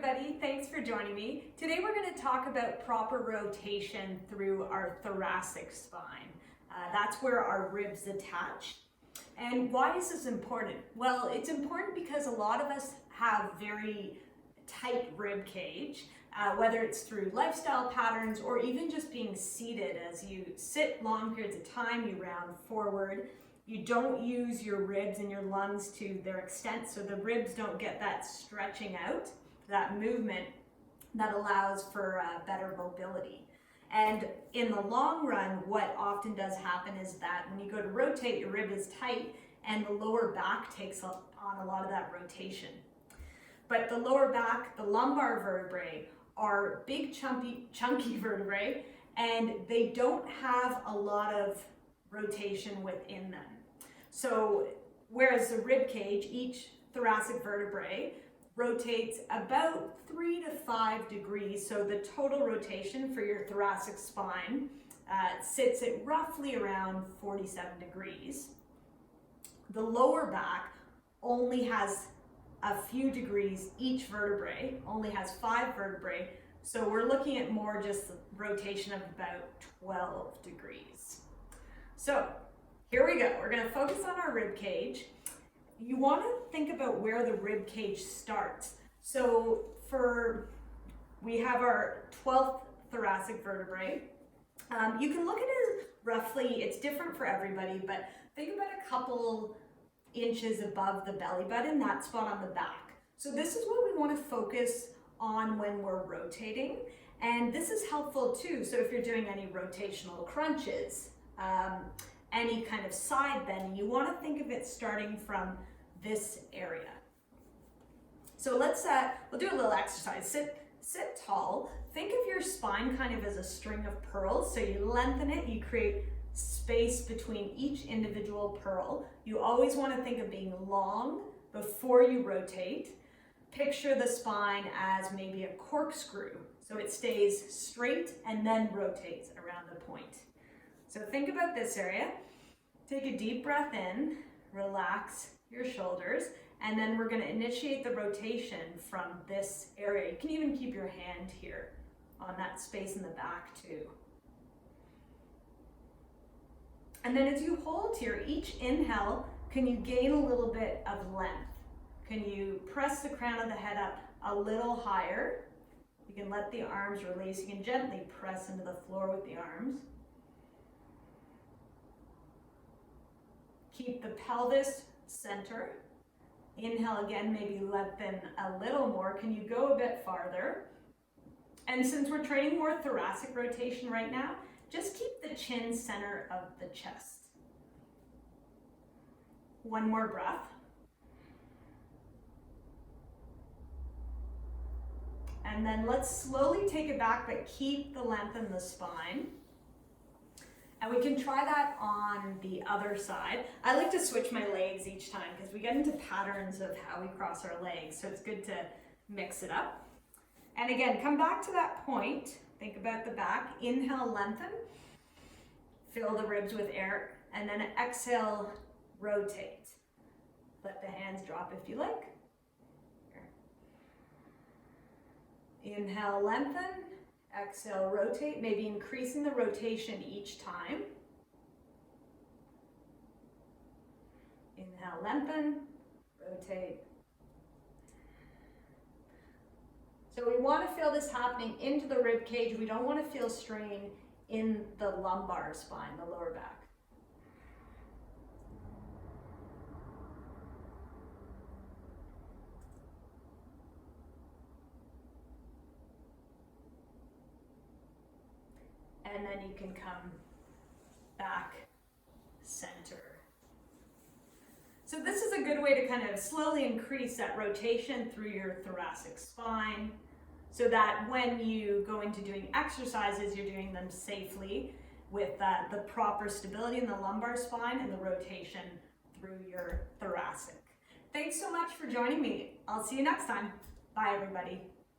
everybody, thanks for joining me. Today we're going to talk about proper rotation through our thoracic spine. That's where our ribs attach. And why is this important? Well, it's important because a lot of us have very tight rib cage, whether it's through lifestyle patterns or even just being seated. As you sit long periods of time, you round forward. You don't use your ribs and your lungs to their extent, so the ribs don't get that stretching out, that movement that allows for better mobility. And in the long run, what often does happen is that when you go to rotate, your rib is tight and the lower back takes on a lot of that rotation. But the lower back, the lumbar vertebrae, are big chunky vertebrae, and they don't have a lot of rotation within them. So whereas the rib cage, each thoracic vertebrae rotates about 3 to 5 degrees, so the total rotation for your thoracic spine sits at roughly around 47 degrees. The lower back only has a few degrees, each vertebrae only has 5 vertebrae, so we're looking at more just the rotation of about 12 degrees. So here we go. We're going to focus on our rib cage. You want to think about where the rib cage starts. So we have our 12th thoracic vertebrae. You can look at it roughly, it's different for everybody, but think about a couple inches above the belly button, that spot on the back. So this is what we want to focus on when we're rotating. And this is helpful too. So if you're doing any rotational crunches, any kind of side bending, you want to think of it starting from this area. So we'll do a little exercise. Sit tall. Think of your spine kind of as a string of pearls. So you lengthen it, you create space between each individual pearl. You always want to think of being long before you rotate. Picture the spine as maybe a corkscrew. So it stays straight and then rotates around the point. So think about this area. Take a deep breath in, relax your shoulders, and then we're going to initiate the rotation from this area. You can even keep your hand here on that space in the back too. And then as you hold here, each inhale, can you gain a little bit of length? Can you press the crown of the head up a little higher? You can let the arms release. You can gently press into the floor with the arms. Keep the pelvis center. Inhale again, maybe lengthen a little more. Can you go a bit farther? And since we're training more thoracic rotation right now, just keep the chin center of the chest. One more breath. And then let's slowly take it back, but keep the length in the spine. And we can try that on the other side. I like to switch my legs each time because we get into patterns of how we cross our legs. So it's good to mix it up. And again, come back to that point. Think about the back. Inhale, lengthen. Fill the ribs with air. And then exhale, rotate. Let the hands drop if you like. Inhale, lengthen. Exhale, rotate, maybe increasing the rotation each time. Inhale, lengthen, rotate. So we want to feel this happening into the rib cage. We don't want to feel strain in the lumbar spine, the lower back. And then you can come back center. So this is a good way to kind of slowly increase that rotation through your thoracic spine so that when you go into doing exercises, you're doing them safely with the proper stability in the lumbar spine and the rotation through your thoracic. Thanks so much for joining me. I'll see you next time. Bye, everybody.